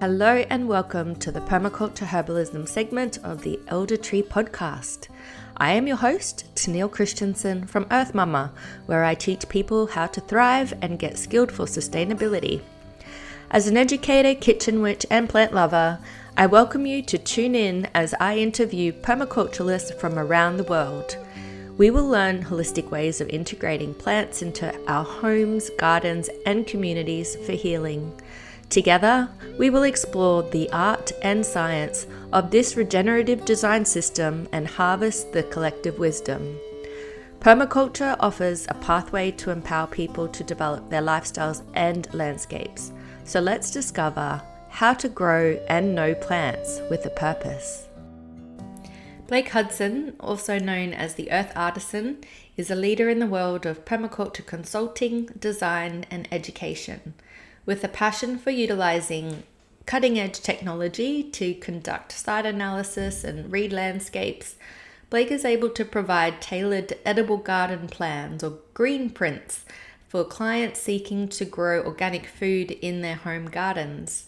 Hello and welcome to the Permaculture Herbalism segment of the Elder Tree podcast. I am your host, Tennille Christensen from Earth Mama, where I teach people how to thrive and get skilled for sustainability. As an educator, kitchen witch, and plant lover, I welcome you to tune in as I interview permaculturalists from around the world. We will learn holistic ways of integrating plants into our homes, gardens, and communities for healing. Together, we will explore the art and science of this regenerative design system and harvest the collective wisdom. Permaculture offers a pathway to empower people to develop their lifestyles and landscapes. So let's discover how to grow and know plants with a purpose. Blake Hudson, also known as the Eartheartisan, is a leader in the world of permaculture consulting, design, and education. With a passion for utilising cutting-edge technology to conduct site analysis and read landscapes, Blake is able to provide tailored edible garden plans or green prints for clients seeking to grow organic food in their home gardens.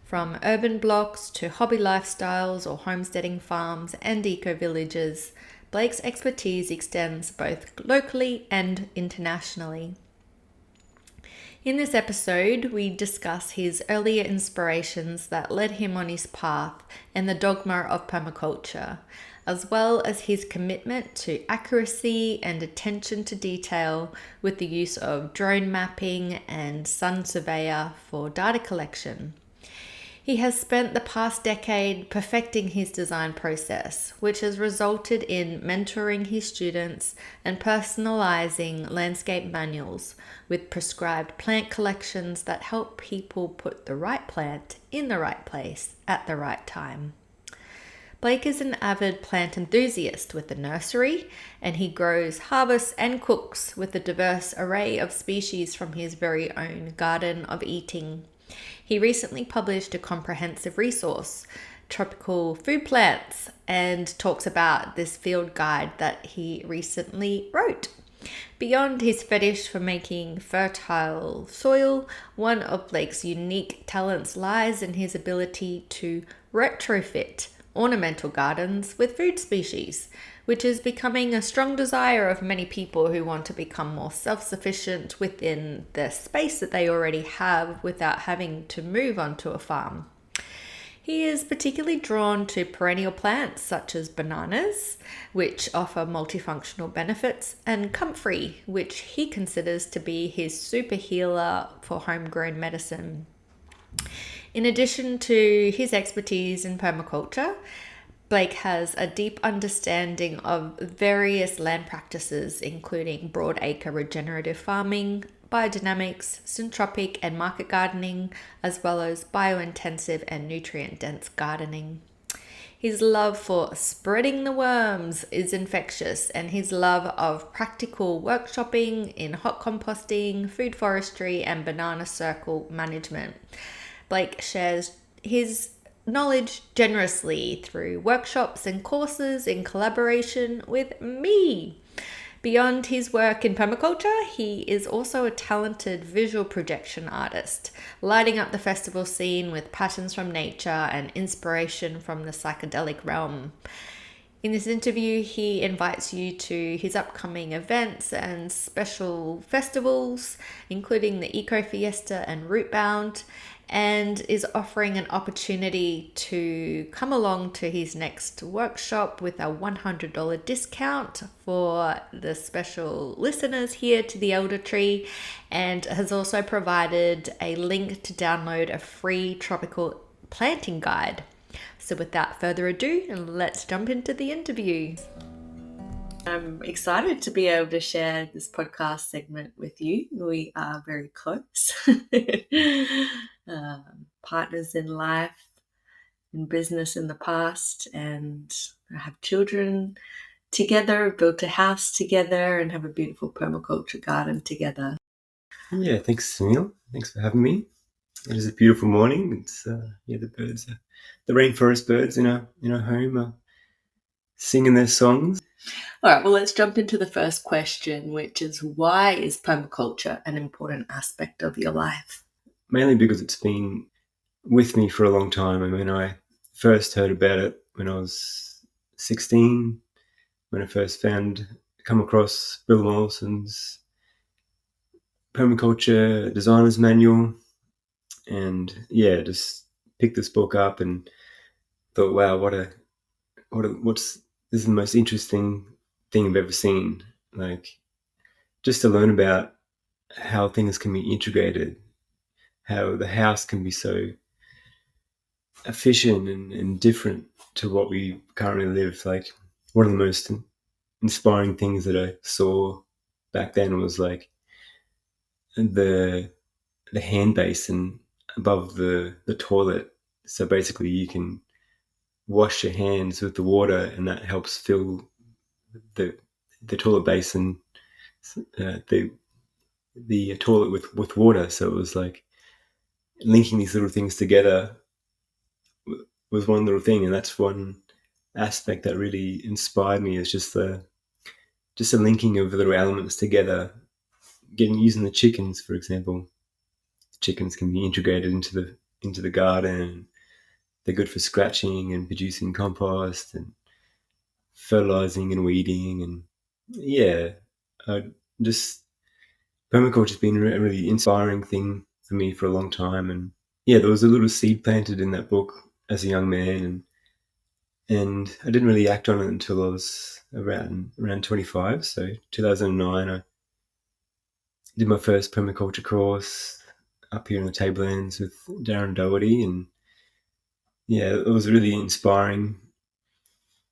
From urban blocks to hobby lifestyles or homesteading farms and eco-villages, Blake's expertise extends both locally and internationally. In this episode, we discuss his earlier inspirations that led him on his path and the dogma of permaculture, as well as his commitment to accuracy and attention to detail with the use of drone mapping and sun surveyor for data collection. He has spent the past decade perfecting his design process, which has resulted in mentoring his students and personalising landscape manuals with prescribed plant collections that help people put the right plant in the right place at the right time. Blake is an avid plant enthusiast with a nursery, and he grows, harvests, and cooks with a diverse array of species from his very own garden of eating. He recently published a comprehensive resource, Tropical Food Plants, and talks about this field guide that he recently wrote. Beyond his fetish for making fertile soil, one of Blake's unique talents lies in his ability to retrofit ornamental gardens with food species, which is becoming a strong desire of many people who want to become more self-sufficient within the space that they already have without having to move onto a farm. He is particularly drawn to perennial plants such as bananas, which offer multifunctional benefits, and comfrey, which he considers to be his super healer for homegrown medicine. In addition to his expertise in permaculture, Blake has a deep understanding of various land practices, including broadacre regenerative farming, biodynamics, syntropic and market gardening, as well as biointensive and nutrient-dense gardening. His love for spreading the worms is infectious, and his love of practical workshopping in hot composting, food forestry, and banana circle management. Blake shares his knowledge generously through workshops and courses in collaboration with me. Beyond his work in permaculture, he is also a talented visual projection artist, lighting up the festival scene with passions from nature and inspiration from the psychedelic realm. In this interview, he invites you to his upcoming events and special festivals, including the Eco Fiesta and Rootbound, and is offering an opportunity to come along to his next workshop with a $100 discount for the special listeners here to the Elder Tree, and has also provided a link to download a free tropical planting guide. So without further ado, let's jump into the interview. I'm excited to be able to share this podcast segment with you. We are very close. Partners in life, in business in the past, and have children together, built a house together, and have a beautiful permaculture garden together. Yeah, thanks, Tennille. Thanks for having me. It is a beautiful morning. It's the birds, the rainforest birds in our home are singing their songs. All right, well, let's jump into the first question, which is, why is permaculture an important aspect of your life? Mainly because it's been with me for a long time. I mean, I first heard about it when I was 16, when I first come across Bill Mollison's Permaculture Designer's Manual, and yeah, just picked this book up and thought, wow, what's this is the most interesting thing I've ever seen. Like, just to learn about how things can be integrated, how the house can be so efficient and different to what we currently live. Like, one of the most inspiring things that I saw back then was like the hand basin above the toilet. So basically, you can wash your hands with the water, and that helps fill the toilet basin, the toilet with water. So it was like linking these little things together was one little thing, and that's one aspect that really inspired me. Is just the linking of the little elements together. Using the chickens, for example. Chickens can be integrated into the garden. They're good for scratching and producing compost and fertilizing and weeding. And yeah, just permaculture has been a really inspiring thing for me for a long time. And yeah, there was a little seed planted in that book as a young man, and I didn't really act on it until I was around 25. So 2009, I did my first permaculture course up here in the Tablelands with Darren Doherty, and yeah, it was a really inspiring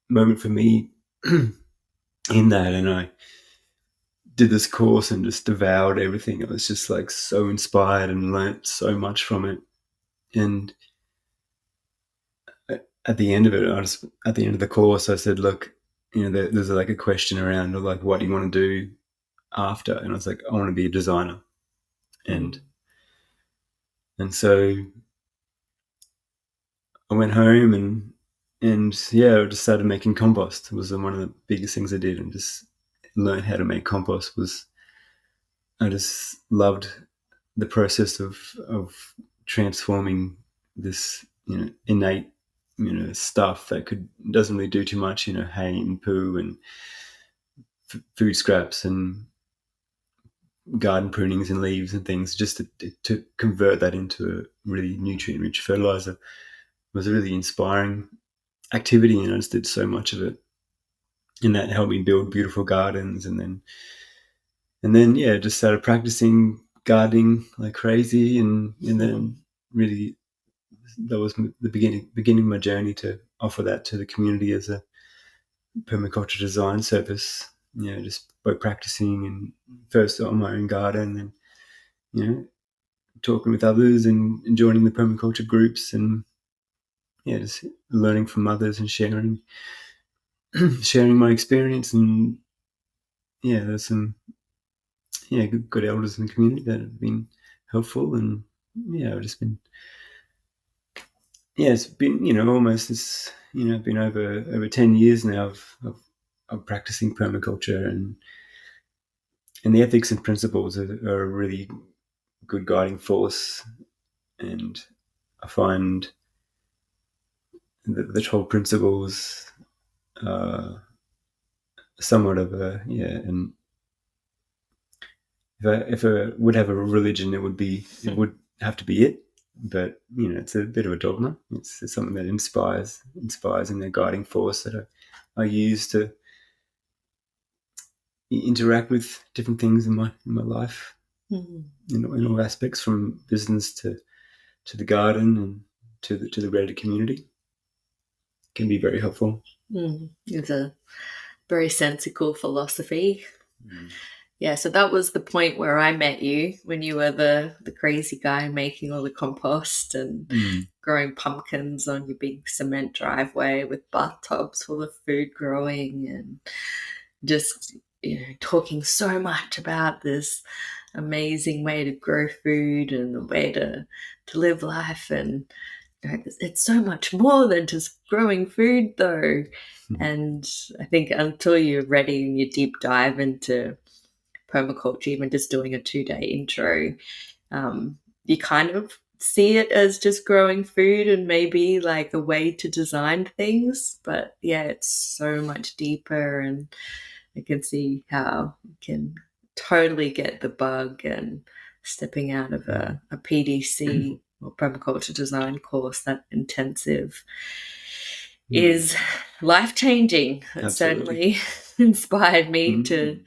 moment for me in that. And I did this course and just devoured everything. I was just like so inspired and learnt so much from it. And at the end of it, at the end of the course, I said, look, there's like a question around like, what do you want to do after? And I was like, I want to be a designer. And so I went home and yeah, I just started making compost. It was one of the biggest things I did, and just learned how to make compost. I just loved the process of transforming this innate stuff that doesn't really do too much, hay and poo and food scraps and garden prunings and leaves and things, just to convert that into a really nutrient rich fertilizer. It was a really inspiring activity, and I just did so much of it, and that helped me build beautiful gardens. And then yeah, just started practicing gardening like crazy, and then really that was the beginning of my journey to offer that to the community as a permaculture design service. Just by practicing and first on my own garden, and talking with others and joining the permaculture groups, and just learning from others and sharing my experience. And there's some good elders in the community that have been helpful, and I've just been it's been almost this been over 10 years now of practicing permaculture, and the ethics and principles are a really good guiding force. And I find that the 12 principles are somewhat of and if I would have a religion, it would have to be it. But it's a bit of a dogma. It's something that inspires, and a guiding force that I use to interact with different things in my life, in all aspects, from business to the garden and to the greater community. It can be very helpful. It's a very sensical philosophy. Yeah, so that was the point where I met you, when you were the crazy guy making all the compost and growing pumpkins on your big cement driveway with bathtubs full of food growing, and just talking so much about this amazing way to grow food and the way to live life. And it's so much more than just growing food, though. And I think until you're ready and you deep dive into permaculture, even just doing a 2-day intro, you kind of see it as just growing food and maybe like a way to design things, but yeah, it's so much deeper, and I can see how you can totally get the bug, and stepping out of a PDC or permaculture design course, that intensive, is life-changing. It Absolutely. certainly inspired me to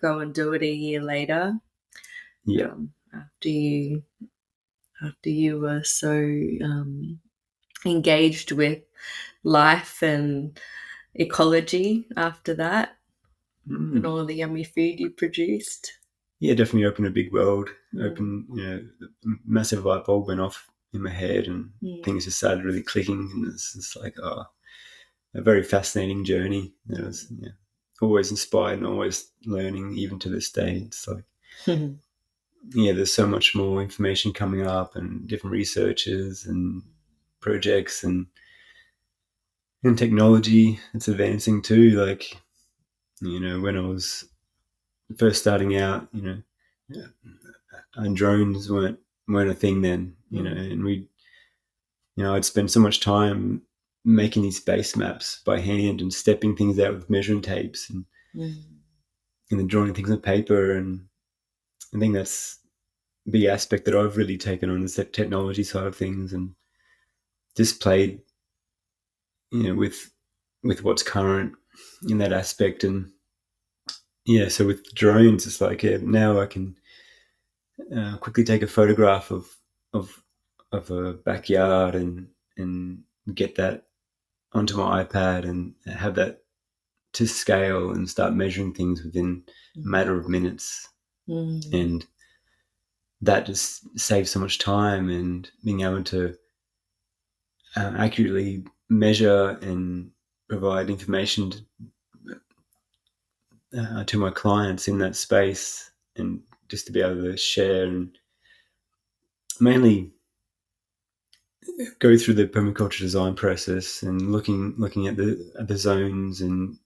go and do it a year later. Yeah. After you were so engaged with life and ecology after that, and all the yummy food you produced. Yeah, definitely opened a big world. Opened, massive light bulb went off in my head, and things just started really clicking. And it's just like, a very fascinating journey. It was always inspired and always learning, even to this day. It's like, there's so much more information coming up, and different researchers and projects, and technology. It's advancing too. Like, when I was first starting out, and drones weren't a thing then, and I'd spend so much time making these base maps by hand and stepping things out with measuring tapes, and then drawing things on paper. And I think that's the aspect that I've really taken on, is that technology side of things, and just played, with what's current in that aspect. And so with drones, it's like, now I can quickly take a photograph of a backyard and get that onto my iPad and have that to scale and start measuring things within a matter of minutes. And that just saves so much time, and being able to accurately measure and provide information to my clients in that space, and just to be able to share and mainly go through the permaculture design process, and looking at the zones and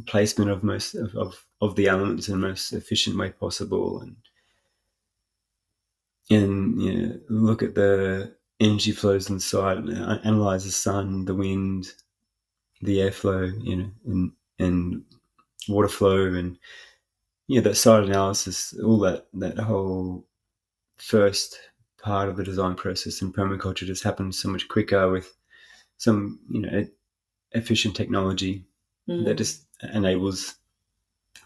placement of most of the elements in the most efficient way possible, and look at the energy flows inside, and analyze the sun, the wind, the airflow, and water flow, and that site analysis, all that whole first part of the design process in permaculture just happens so much quicker with some efficient technology that just enables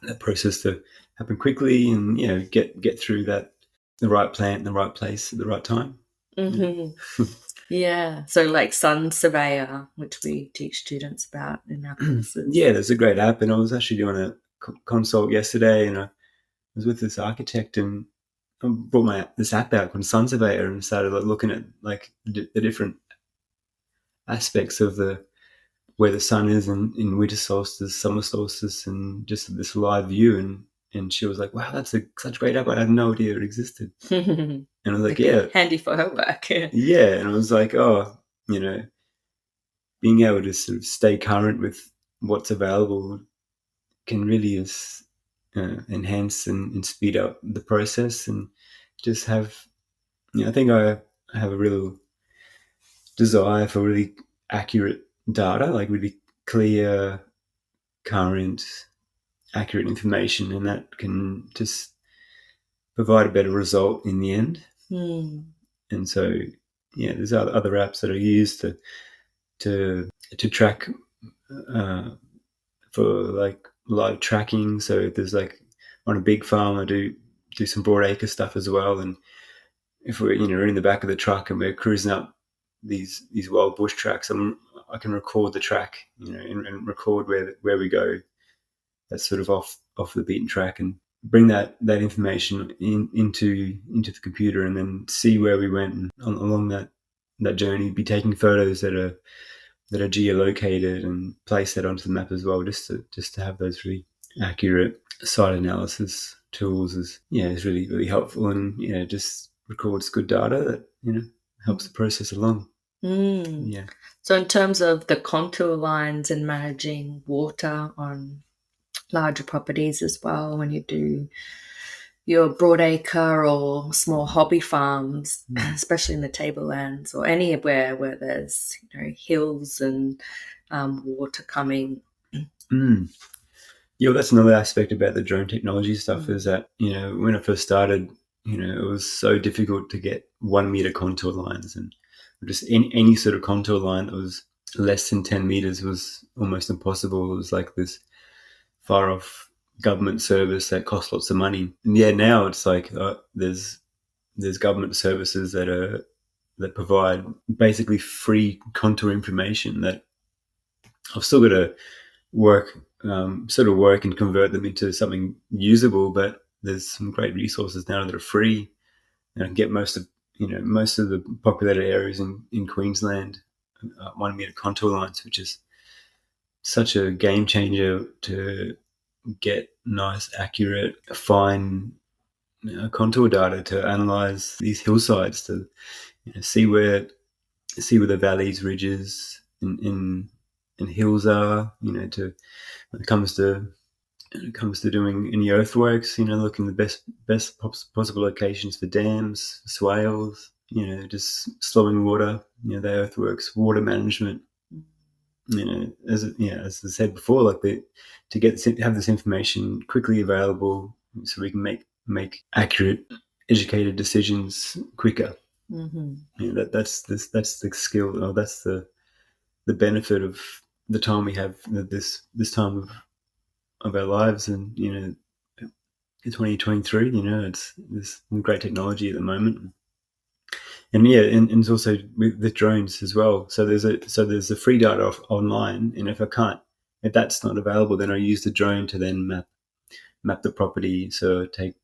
that process to happen quickly, and get through that, the right plant in the right place at the right time. Yeah, so like Sun Surveyor, which we teach students about in our courses. Yeah, there's a great app, and I was actually doing a consult yesterday, and I was with this architect, and I brought this app out called Sun Surveyor, and started looking at like the different aspects of where the sun is in winter solstice, summer solstice, and just this live view. And she was like, "Wow, that's such a great app. I had no idea it existed." And I was like, "Yeah, handy for her work." Yeah, and I was like, "Oh, being able to sort of stay current with what's available can really enhance and speed up the process, and just have, I think I have a real desire for really accurate data, like really clear, current, accurate information, and that can just provide a better result in the end." And so, there's other apps that are used to track for like live tracking. So if there's like on a big farm, I do some broad acre stuff as well. And if we're in the back of the truck and we're cruising up these wild bush tracks, I can record the track, and record where we go. That's sort of off the beaten track, and bring that information into the computer, and then see where we went, and along that journey, be taking photos that are geolocated, and place that onto the map as well, just to have those really accurate site analysis tools is really, really helpful, and just records good data that helps the process along. Yeah. So in terms of the contour lines and managing water on larger properties as well, when you do your broadacre or small hobby farms, especially in the tablelands or anywhere where there's hills and water coming. Yeah, well, that's another aspect about the drone technology stuff is that, when I first started, it was so difficult to get 1 meter contour lines, and just any sort of contour line that was less than 10 meters was almost impossible. It was like this far off government service that cost lots of money. And yeah, now it's like there's government services that provide basically free contour information that I've still got to work and convert them into something usable. But there's some great resources now that are free, and I can get most of the populated areas in Queensland 1 meter contour lines, which is such a game changer to get nice, accurate, fine contour data to analyze these hillsides, to see where the valleys, ridges, and hills are. When it comes to doing any earthworks, looking the best possible locations for dams, swales. Just slowing water. The earthworks, water management. As I said before, like to have this information quickly available, so we can make accurate, educated decisions quicker. That's the skill. That's the benefit of the time we have, this time of our lives, and in 2023, it's this great technology at the moment. And and it's also with the drones as well. So there's the free data online, and if that's not available, then I use the drone to then map the property. So take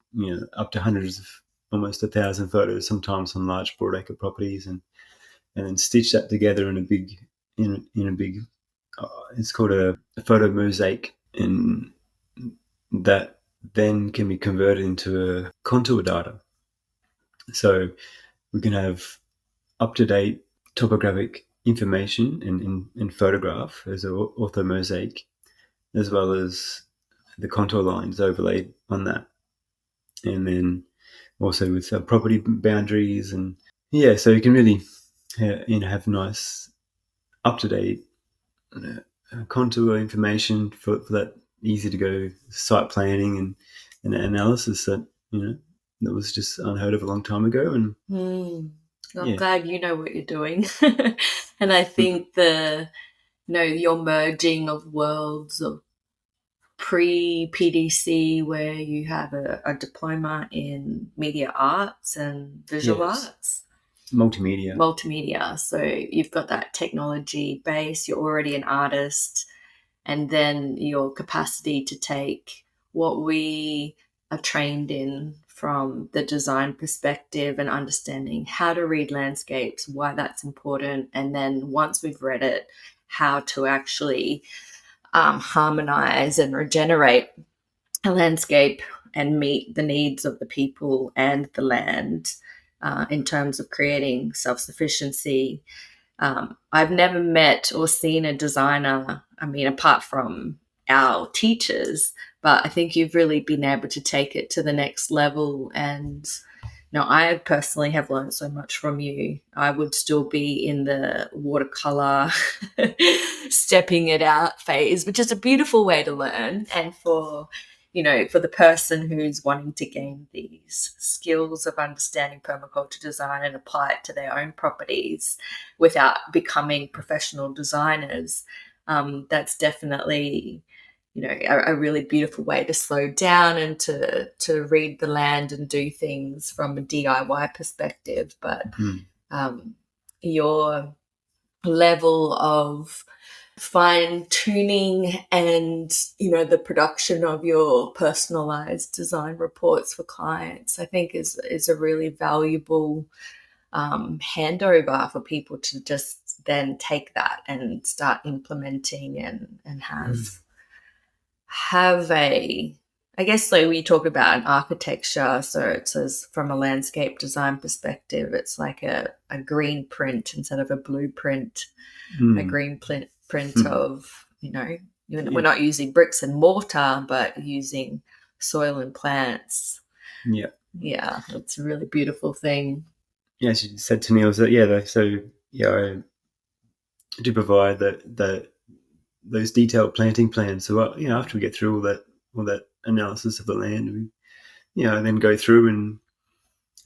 up to hundreds of, almost 1,000 photos, sometimes on large broadacre properties, and then stitch that together in a big it's called a photo mosaic, and that then can be converted into a contour data. So we can have up-to-date topographic information in photograph as an orthomosaic, as well as the contour lines overlaid on that, and then also with property boundaries, and so you can really have nice up-to-date contour information for that easy to go site planning and analysis that that was just unheard of a long time ago. And I'm glad you know what you're doing. And I think your merging of worlds of pre-PDC, where you have a diploma in media arts and visual arts. Multimedia. So you've got that technology base, you're already an artist, and then your capacity to take what we are trained in from the design perspective and understanding how to read landscapes, why that's important, and then once we've read it, how to actually harmonize and regenerate a landscape and meet the needs of the people and the land in terms of creating self-sufficiency. I've never met or seen a designer, apart from our teachers, but I think you've really been able to take it to the next level. And I personally have learned so much from you. I would still be in the watercolor stepping it out phase, which is a beautiful way to learn. And for the person who's wanting to gain these skills of understanding permaculture design and apply it to their own properties without becoming professional designers, that's definitely a really beautiful way to slow down and to read the land and do things from a DIY perspective. But your level of fine-tuning and the production of your personalized design reports for clients, I think is a really valuable handover for people to just then take that and start implementing and have a, I guess, so we talk about an architecture, so it says from a landscape design perspective, it's like a green print instead of a blueprint, a green print of, we're not using bricks and mortar, but using soil and plants. Yeah. Yeah, it's a really beautiful thing. Yeah, she said to me, I was like, I do provide those detailed planting plans. So after we get through all that analysis of the land, we then go through, and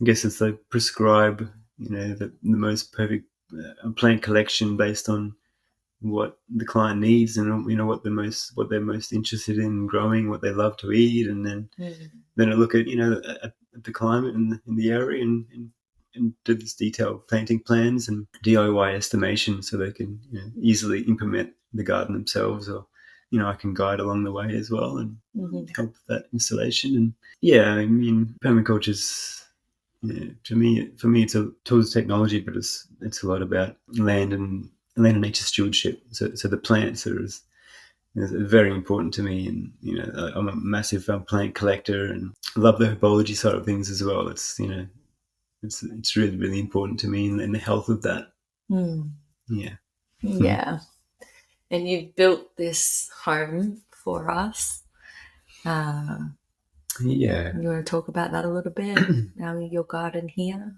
I guess it's like prescribe the most perfect plant collection based on what the client needs, and what they're most interested in growing, what they love to eat, and then I look at at the climate in the area, and do this detailed planting plans and DIY estimation, so they can easily implement the garden themselves, or I can guide along the way as well and help with that installation. And I mean, permaculture's for me, it's a tools of technology, but it's a lot about land and nature stewardship. So the plants is very important to me, and I'm a massive plant collector and love the herbology side of things as well. It's it's really, really important to me, and the health of that. Yeah. And you've built this home for us. You want to talk about that a little bit? Your garden here?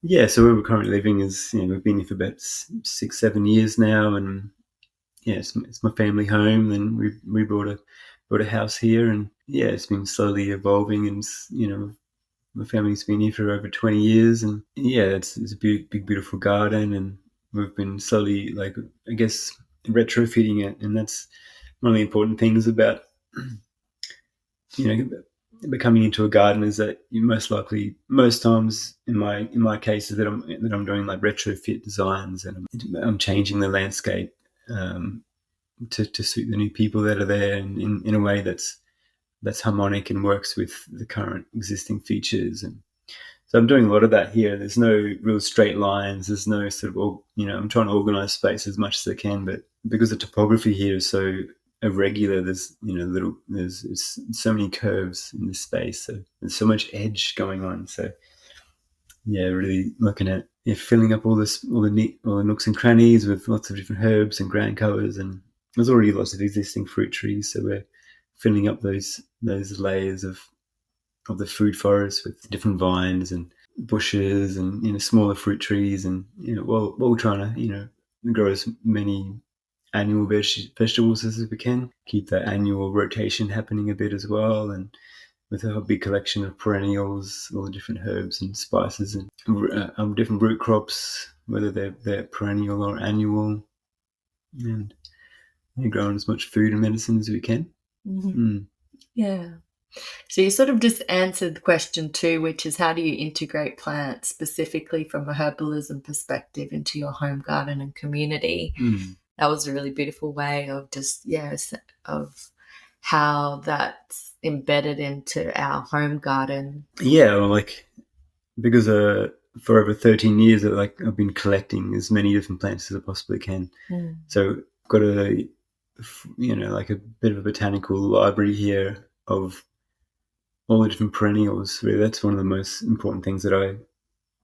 Yeah, so where we're currently living is, we've been here for about 6-7 years now, and it's my family home. And we bought a house here, and it's been slowly evolving, and my family's been here for over 20 years, and it's a big, beautiful garden, and we've been slowly, like, I guess, retrofitting it, and that's one of the important things about becoming into a garden, is that you most times in my cases that I'm doing like retrofit designs, and I'm changing the landscape to suit the new people that are there, and in a way that's harmonic and works with the current existing features. And so I'm doing a lot of that here. There's no real straight lines. There's no sort of, I'm trying to organize space as much as I can, but because the topography here is so irregular, there's there's so many curves in this space, so there's so much edge going on. So really looking at filling up all the nooks and crannies with lots of different herbs and ground covers, and there's already lots of existing fruit trees, so we're filling up those layers of the food forest with different vines and bushes and smaller fruit trees, and while we're trying to grow as many annual vegetables as we can, keep that annual rotation happening a bit as well, and with a big collection of perennials, all the different herbs and spices, and different root crops, whether they're perennial or annual, and growing as much food and medicine as we can. Yeah. So you sort of just answered the question 2, which is, how do you integrate plants specifically from a herbalism perspective into your home garden and community? That was a really beautiful way of just, of how that's embedded into our home garden. Yeah, well, because for over 13 years, I've been collecting as many different plants as I possibly can. So I've got a bit of a botanical library here of all the different perennials. Really, that's one of the most important things that I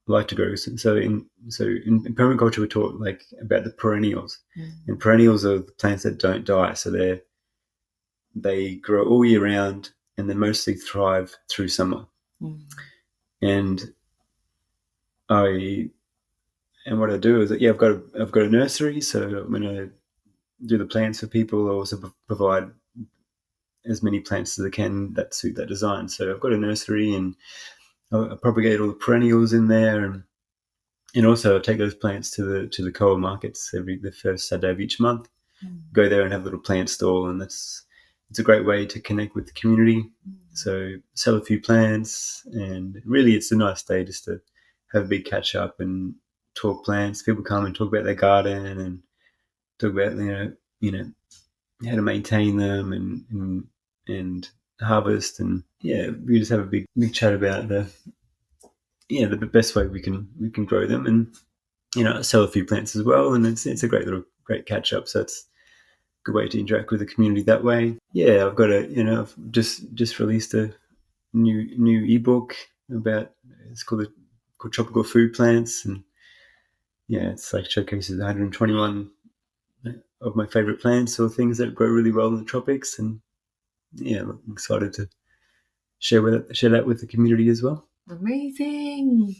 like to grow. So in permaculture, we're taught about the perennials, and perennials are the plants that don't die. So they grow all year round, and they mostly thrive through summer. And what I do is that I've got a nursery, so I'm going to do the plants for people. I also provide as many plants as I can that suit that design. So I've got a nursery, and I propagate all the perennials in there, and also I take those plants to the Koa markets the first Saturday of each month. Go there and have a little plant stall, and it's a great way to connect with the community. So sell a few plants, and really it's a nice day just to have a big catch up and talk plants. People come and talk about their garden and talk about how to maintain them and harvest, and we just have a big chat about the best way we can grow them, and sell a few plants as well, and it's a great catch up. So it's a good way to interact with the community that way. I've got I've just released a new ebook it's called Tropical Food Plants, and it's showcases 121 of my favorite plants or things that grow really well in the tropics, and I'm excited to share that with the community as well. Amazing.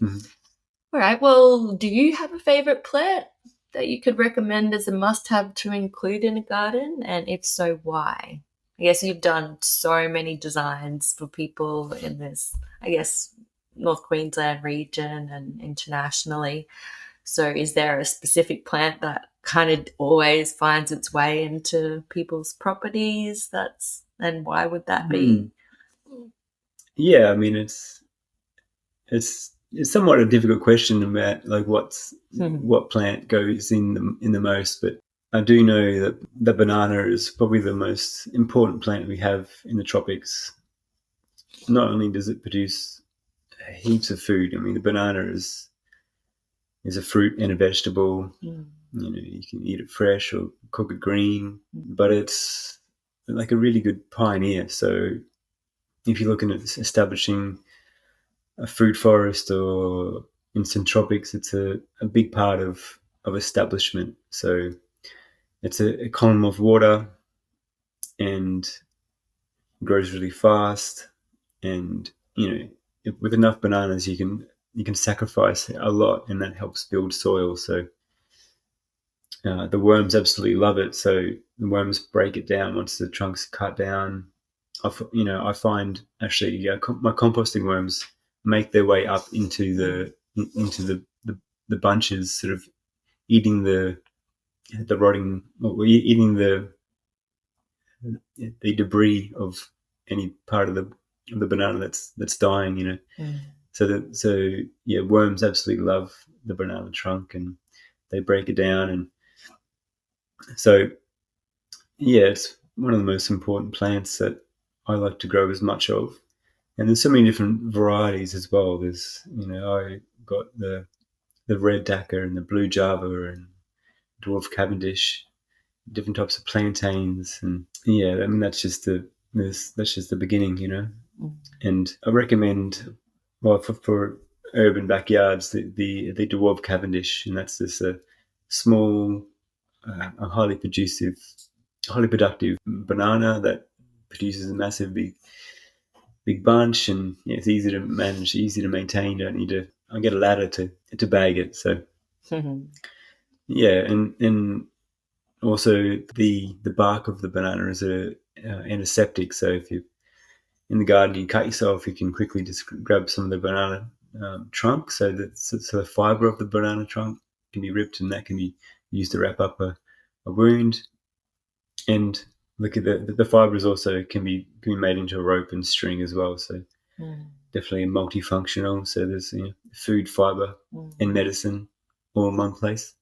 All right. Well, do you have a favorite plant that you could recommend as a must-have to include in a garden? And if so, why? I guess you've done so many designs for people in this, I guess, North Queensland region and internationally. So is there a specific plant that kind of always finds its way into people's properties? And why would that be? Yeah, I mean, it's somewhat a difficult question about like what plant goes in the most, but I do know that the banana is probably the most important plant we have in the tropics. Not only does it produce heaps of food, I mean, the banana is a fruit and a vegetable. You know, you can eat it fresh or cook it green, but it's like a really good pioneer. So if you're looking at establishing a food forest or in some tropics, it's a big part of establishment. So it's a column of water and grows really fast. And, you know, with enough bananas, you can sacrifice a lot, and that helps build soil. So the worms absolutely love it. So the worms break it down once the trunk's cut down. I find actually my composting worms make their way up into the bunches, sort of eating the rotting, eating the debris of any part of the banana that's dying. You know, so worms absolutely love the banana trunk, and they break it down, and so it's one of the most important plants that I like to grow as much of. And there's so many different varieties as well. There's, you know, I got the red Dakar and the blue Java and dwarf Cavendish, different types of plantains, and I mean that's just the beginning, you know. And I recommend, well, for urban backyards, the dwarf Cavendish, and that's this small, a highly productive banana that produces a massive big bunch, and it's easy to manage, easy to maintain. You don't need to. I get a ladder to bag it. So and also the bark of the banana is a antiseptic. So if you in the garden you cut yourself, you can quickly just grab some of the banana trunk. So the fiber of the banana trunk can be ripped, and that can be used to wrap up a wound. And look at the fibers also can be made into a rope and string as well. So definitely multifunctional. So there's food, fiber, and medicine all in one place.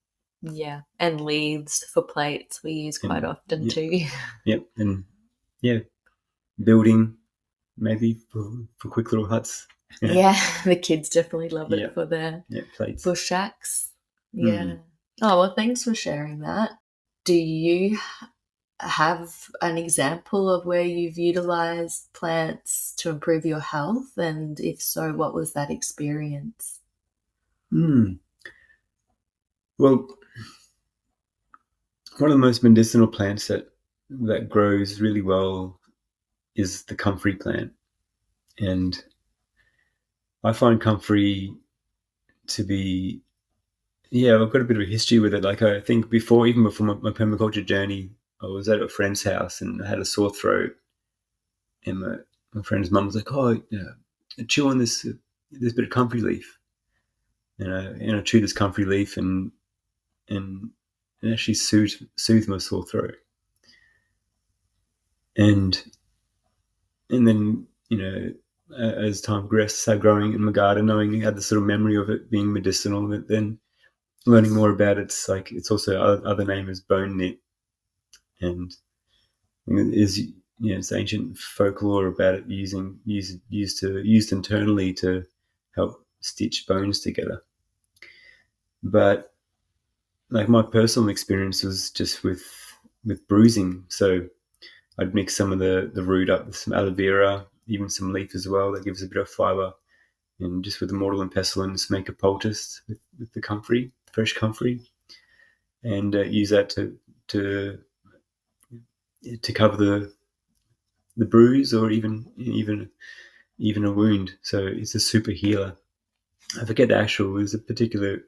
Yeah, and leaves for plates we use quite often too. Yep, and building maybe for quick little huts. Yeah, the kids definitely love it for their plates, bush shacks. Yeah. Oh well, thanks for sharing that. Do you have an example of where you've utilized plants to improve your health? And if so, what was that experience? Well, one of the most medicinal plants that grows really well is the comfrey plant. And I find comfrey to be, I've got a bit of a history with it. Like I think even before my permaculture journey, I was at a friend's house and I had a sore throat, and my friend's mum was like, "Oh, chew on this bit of comfrey leaf." And I chewed this comfrey leaf, and it actually soothed my sore throat. And then as time progressed, started growing in my garden, knowing I had the sort of memory of it being medicinal. But then learning more about it's also other name is bone knit, and it's ancient folklore about it used internally to help stitch bones together. But like my personal experience was just with bruising. So I'd mix some of the root up with some aloe vera, even some leaf as well. That gives a bit of fiber. And just with the mortar and pestle, and just make a poultice with the comfrey, fresh comfrey, and use that to cover the bruise, or even even a wound. So it's a super healer. I forget the actual. There's a particular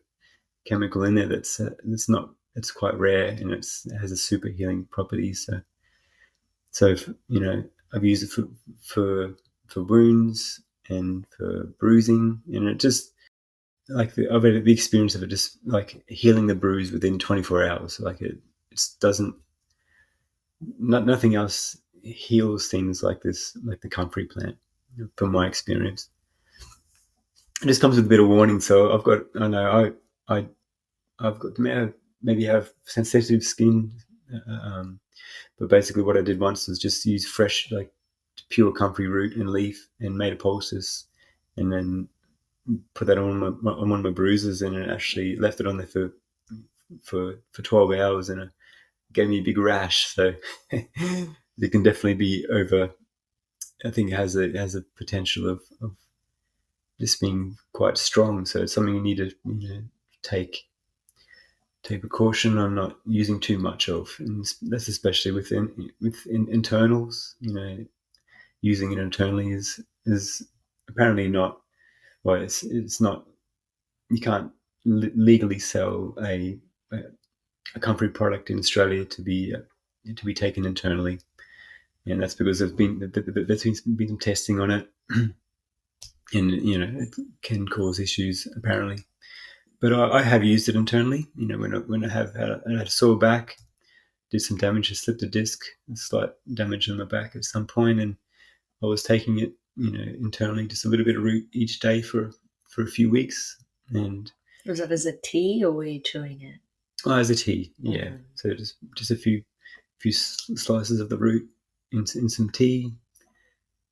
chemical in there that's not. It's quite rare, and it has a super healing property. So I've used it for wounds and for bruising, and it just I've had the experience of it just like healing the bruise within 24 hours. Like it doesn't. Nothing else heals things like this, like the comfrey plant, from my experience. It just comes with a bit of warning. So I've got, I've got maybe have sensitive skin, but basically what I did once was just use fresh, like pure comfrey root and leaf, and made a poultice, and then put that on one of my bruises, and it actually left it on there for 12 hours, and it gave me a big rash. So it can definitely be over. I think it has a potential of just being quite strong. So it's something you need to take precaution on not using too much of, and that's especially within internals. Using it internally is apparently not. Well, it's not. You can't legally sell a comfrey product in Australia to be taken internally, and that's because there's been some testing on it, and it can cause issues apparently. But I have used it internally. When I had a sore back, did some damage, I slipped a disc, slight damage on my back at some point, and I was taking it, internally, just a little bit of root each day for a few weeks. And was that as a tea, or were you chewing it? As a tea, yeah. Mm. So just a few slices of the root in some tea.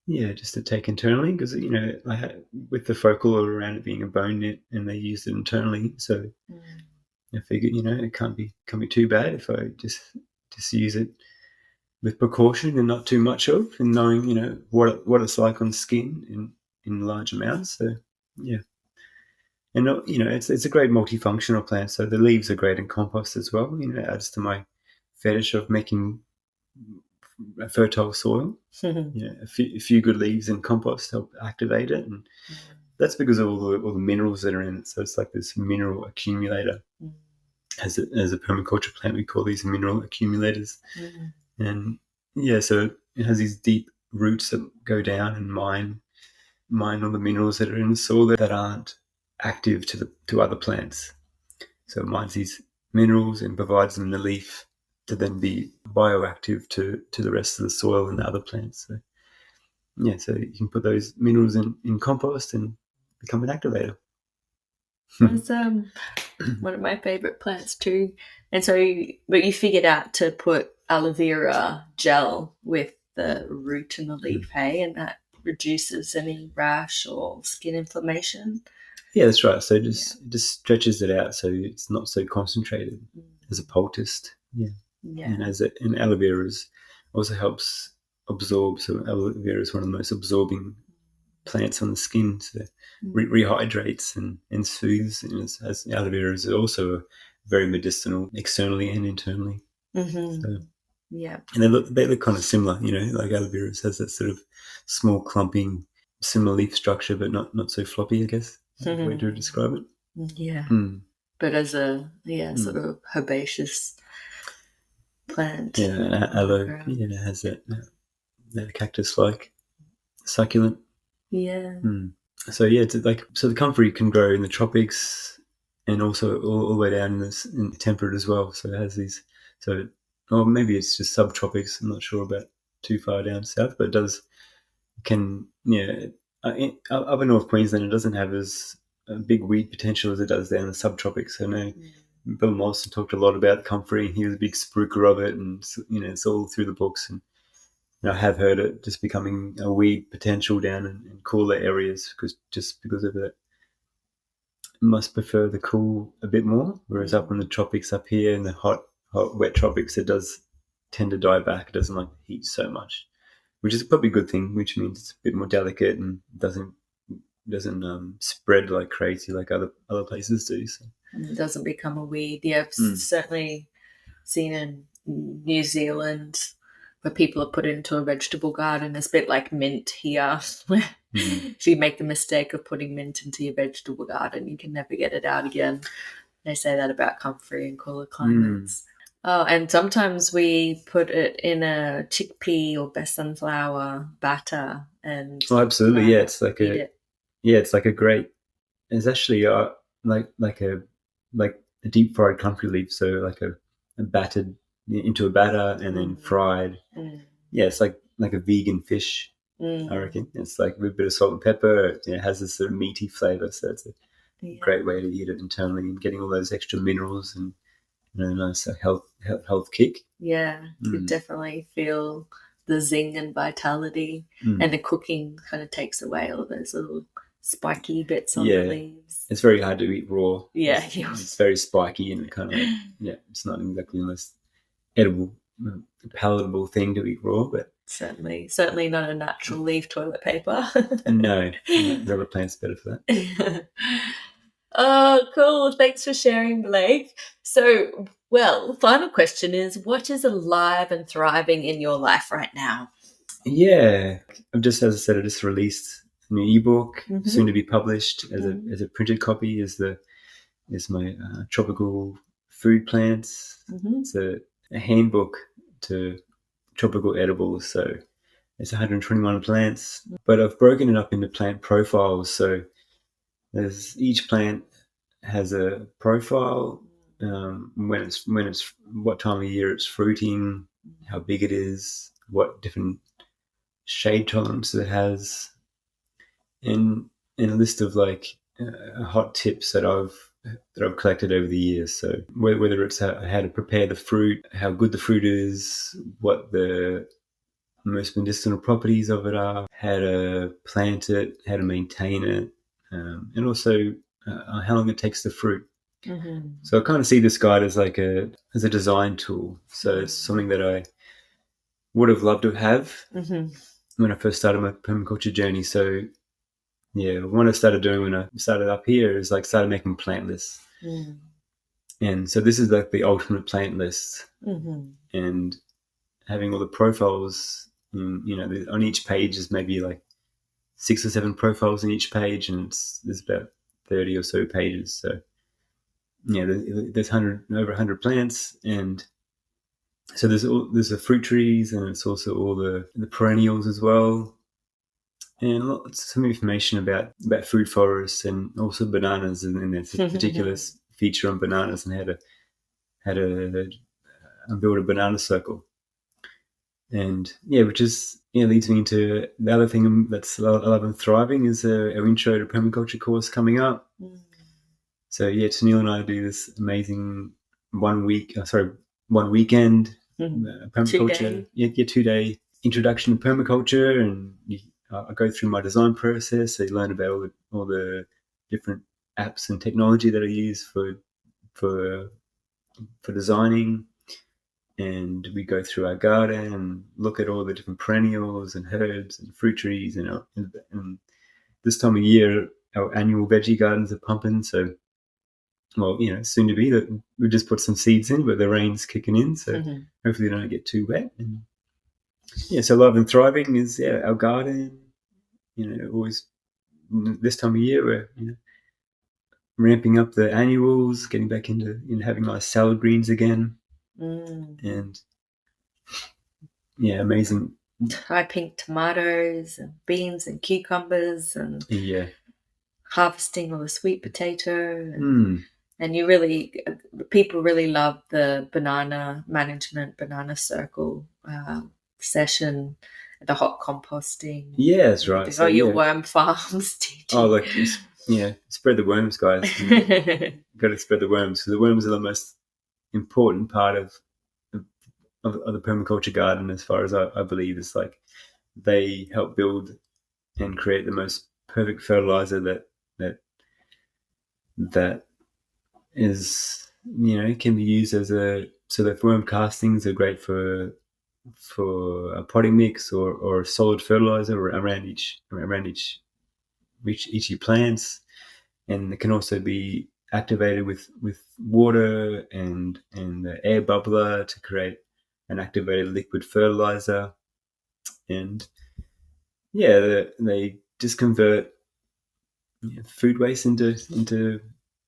Yeah, just to take internally, because I had with the folklore around it being a bone knit, and they used it internally. So I figured, it can't be too bad if I just use it with precaution and not too much of, and knowing what it's like on skin in large amounts. So yeah, and it's a great multifunctional plant. So the leaves are great in compost as well. It adds to my fetish of making a fertile soil. A few good leaves in compost help activate it, and that's because of all the minerals that are in it. So it's like this mineral accumulator. As a permaculture plant, we call these mineral accumulators. And yeah, so it has these deep roots that go down and mine all the minerals that are in the soil that aren't active to other plants. So it mines these minerals and provides them in the leaf to then be bioactive to the rest of the soil and the other plants. So yeah, so you can put those minerals in compost and become an activator. That's one of my favorite plants too. And so, but you figured out to put aloe vera gel with the root and the leaf, hey, and that reduces any rash or skin inflammation. Yeah, that's right. So it just stretches it out, so it's not so concentrated as a poultice. Yeah. And aloe vera also helps absorb. So aloe vera is one of the most absorbing plants on the skin. So rehydrates and soothes. And as aloe vera is also very medicinal externally and internally. So, yeah. And they look kind of similar. Like aloe vera has that sort of small clumping, similar leaf structure, but not so floppy, I guess. Way to describe it. Yeah. But as a sort of herbaceous plant. Yeah, aloe. Yeah, it has that cactus-like succulent. Yeah. So yeah, it's the comfrey can grow in the tropics, and also all the way down in temperate as well. So it has these. So, or maybe it's just subtropics. I'm not sure about too far down south, but it can. Up in North Queensland, it doesn't have as a big weed potential as it does down in the subtropics. I know Bill Mollison talked a lot about comfrey, and he was a big spruiker of it, and it's all through the books. And I have heard it just becoming a weed potential down in cooler areas because of it. Must prefer the cool a bit more, whereas up in the tropics, up here in the hot, wet tropics, it does tend to die back. It doesn't like the heat so much, which is probably a good thing, which means it's a bit more delicate and doesn't spread like crazy like other places do. So. It doesn't become a weed. Yeah, I've certainly seen in New Zealand where people are put into a vegetable garden. It's a bit like mint here, where if you make the mistake of putting mint into your vegetable garden, you can never get it out again. They say that about comfrey and cooler climates. Oh, and sometimes we put it in a chickpea or best sunflower batter and absolutely, yeah. It's like it's actually like a deep fried comfrey leaf, so like a battered into a batter and then fried. Yeah, it's like a vegan fish. I reckon it's like with a bit of salt and pepper. It has this sort of meaty flavor, so it's a great way to eat it internally and getting all those extra minerals and nice health kick. Yeah, you definitely feel the zing and vitality, and the cooking kind of takes away all those little spiky bits on the leaves. It's very hard to eat raw. Yeah, it's very spiky and kind of it's not exactly the most edible, palatable thing to eat raw, but certainly not a natural leaf toilet paper. No, rubber plant's better for that. Oh, cool. Thanks for sharing, Blake. So, final question is, what is alive and thriving in your life right now? Yeah, as I said, I just released a new ebook, soon to be published as a printed copy. Is my tropical food plants. It's a handbook to tropical edibles. So it's 121 plants, but I've broken it up into plant profiles. So each plant has a profile, when it's what time of year it's fruiting, how big it is, what different shade tolerance it has, and a list of hot tips that I've collected over the years. So whether it's how to prepare the fruit, how good the fruit is, what the most medicinal properties of it are, how to plant it, how to maintain it, and also how long it takes to fruit. So I kind of see this guide as as a design tool. So it's something that I would have loved to have when I first started my permaculture journey. So what I started doing when I started up here is started making plant lists. And so this is like the ultimate plant list. And having all the profiles, on each page is maybe 6 or 7 profiles in each page, and there's about 30 or so pages. So there's over 100 plants, and so there's the fruit trees, and it's also all the perennials as well, and some information about food forests and also bananas, and there's a particular feature on bananas and how to build a banana circle. And which is leads me into the other thing that's alive and thriving is our intro to permaculture course coming up. So Tennille and I do this amazing 1 weekend permaculture, 2-day introduction to permaculture, and I go through my design process. So you learn about all the different apps and technology that I use for designing. And we go through our garden and look at all the different perennials and herbs and fruit trees. And this time of year, our annual veggie gardens are pumping. So, soon to be that we just put some seeds in, but the rain's kicking in. So hopefully they don't get too wet. And so alive and thriving is our garden. Always this time of year we're ramping up the annuals, getting back into having nice salad greens again. And amazing high pink tomatoes and beans and cucumbers, and harvesting all the sweet potato, and people really love the banana management, banana circle session, the hot composting. Yeah, that's right. So your worm farms teaching. Oh, spread the worms, guys. Got to spread the worms. So the worms are the most important part of the permaculture garden, as far as I believe. It's they help build and create the most perfect fertilizer that is can be used so the worm castings are great for a potting mix or a solid fertilizer around each your plants, and it can also be activated with water and the air bubbler to create an activated liquid fertilizer, and they just convert food waste into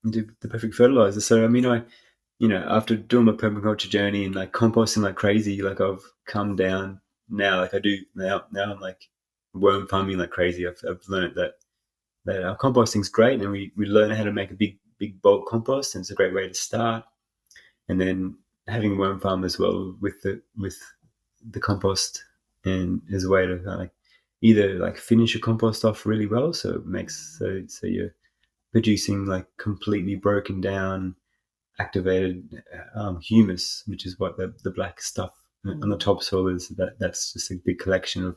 the perfect fertilizer. So I mean, after doing my permaculture journey and like composting like crazy, like I've come down now, like I do now I'm like worm farming like crazy. I've learned that our composting's great, and we learn how to make a big bulk compost, and it's a great way to start. And then having worm farm as well with the compost, and as a way to like either like finish your compost off really well, so it makes so you're producing like completely broken down activated humus, which is what the black stuff on the topsoil is. That's just a big collection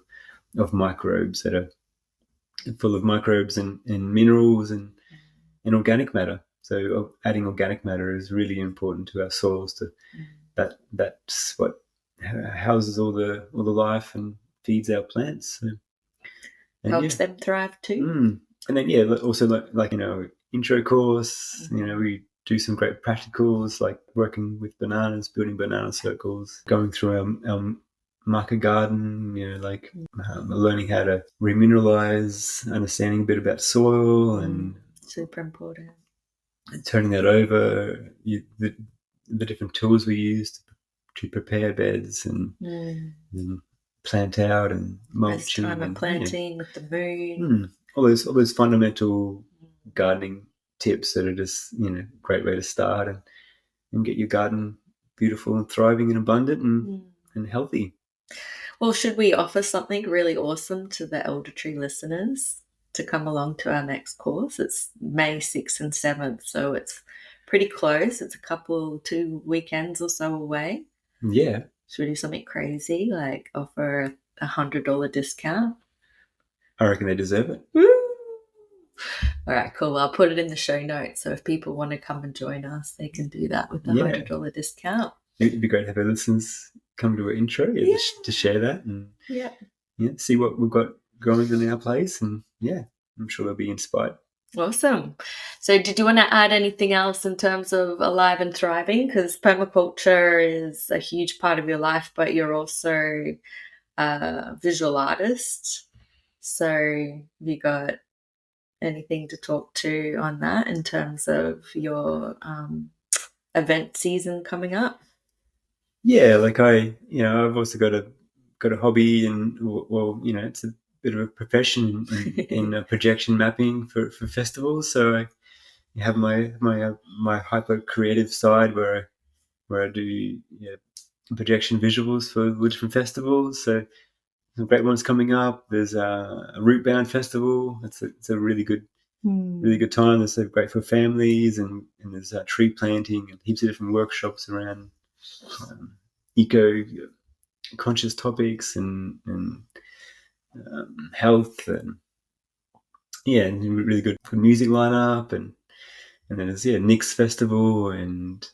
of microbes that are full of microbes and minerals and organic matter. So adding organic matter is really important to our soils. That's what houses all the life and feeds our plants. So, helps them thrive too. And then also like intro course. We do some great practicals like working with bananas, building banana circles, going through our market garden, learning how to remineralize, understanding a bit about soil, and super important. Turning that over, the different tools we use to prepare beds and plant out and mulching. Best time of planting with the moon. All those fundamental gardening tips that are just great way to start and get your garden beautiful and thriving and abundant and healthy. Well, should we offer something really awesome to the Elder Tree listeners to come along to our next course? It's May 6th and 7th, so it's pretty close. It's 2 weekends or so away. Yeah. Should we do something crazy, like offer a $100 discount? I reckon they deserve it. Woo! All right, cool. I'll put it in the show notes, so if people want to come and join us, they can do that with a $100 discount. It'd be great to have our listeners come to our intro to share that and see what we've got going in our place, and I'm sure they'll be inspired. Awesome. So did you want to add anything else in terms of alive and thriving? Because permaculture is a huge part of your life, but you're also a visual artist. So have you got anything to talk to on that in terms of your event season coming up? Yeah, like I've also got a hobby, and it's a bit of a profession in projection mapping for festivals. So I have my hyper creative side where I do projection visuals for different festivals. So some great ones coming up. There's a Root Bound Festival. It's a really good time. It's so great for families, and there's tree planting and heaps of different workshops around eco conscious topics and health, and really good music lineup, and then there's Nick's Festival, and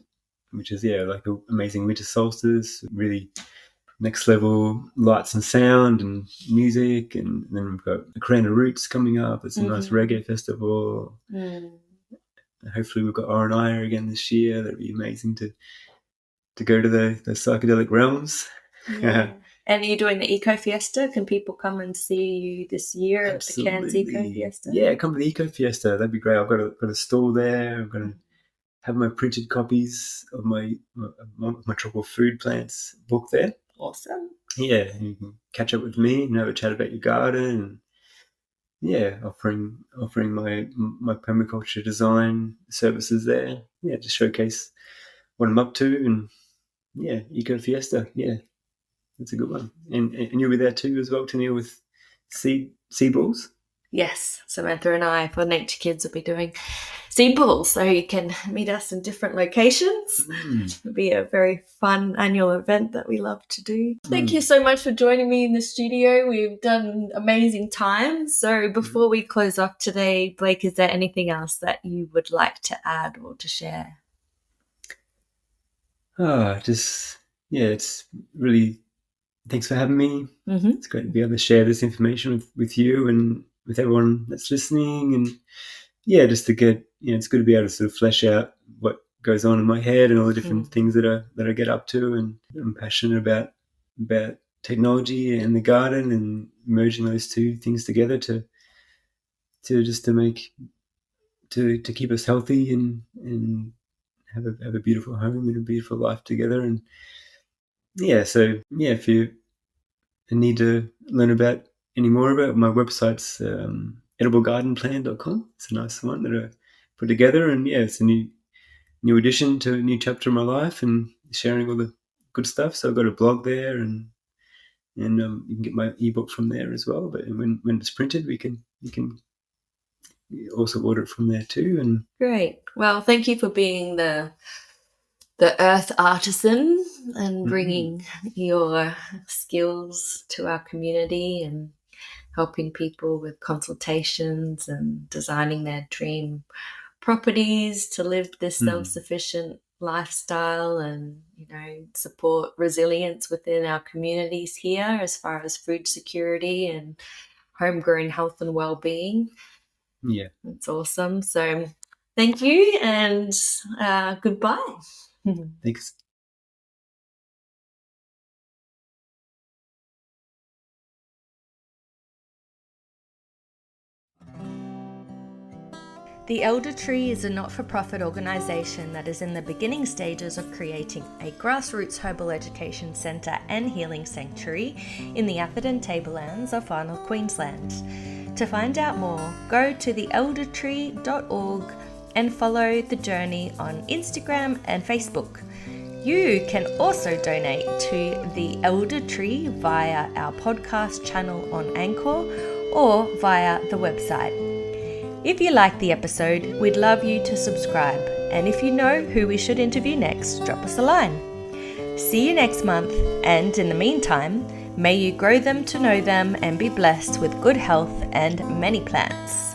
which is like an amazing winter solstice, really next level lights and sound and music, and then we've got the Corona Roots coming up. It's a nice reggae festival. Hopefully we've got R&I again this year. That'd be amazing to go to the psychedelic realms. And are you doing the Eco Fiesta? Can people come and see you this year at the Cairns Eco Fiesta? Yeah, come to the Eco Fiesta. That'd be great. I've got a stall there. I'm going to have my printed copies of my tropical food plants book there. Awesome. Yeah, you can catch up with me and have a chat about your garden, and offering my permaculture design services there. Yeah, to showcase what I'm up to, and Eco Fiesta. Yeah, that's a good one. And you'll be there too as well, Tennille, with seed balls. Yes, Samantha and I for Nature Kids will be doing seed balls, so you can meet us in different locations. It'll be a very fun annual event that we love to do. Thank you so much for joining me in the studio. We've done amazing time. So before we close off today, Blake, is there anything else that you would like to add or to share? It's really, thanks for having me. It's great to be able to share this information with you and with everyone that's listening, and just to get it's good to be able to sort of flesh out what goes on in my head and all the different things that I get up to, and I'm passionate about technology and the garden and merging those two things together to keep us healthy and have a beautiful home and a beautiful life together. And if you need to learn about any more about my website's ediblegardenplan.com. It's a nice one that I put together, and it's a new addition to a new chapter of my life and sharing all the good stuff. So I've got a blog there, and you can get my ebook from there as well. But when it's printed, you can also order it from there too. And great. Well, thank you for being the Eartheartisan and bringing your skills to our community and helping people with consultations and designing their dream properties to live this self-sufficient lifestyle and, support resilience within our communities here as far as food security and homegrown health and well-being. Yeah. It's awesome. So thank you and goodbye. Thanks. The Elder Tree is a not-for-profit organisation that is in the beginning stages of creating a grassroots herbal education centre and healing sanctuary in the Atherton Tablelands of Far North Queensland. To find out more, go to theeldertree.org and follow the journey on Instagram and Facebook. You can also donate to the Elder Tree via our podcast channel on Anchor or via the website. If you like the episode, we'd love you to subscribe. And if you know who we should interview next, drop us a line. See you next month, and in the meantime, may you grow them to know them and be blessed with good health and many plants.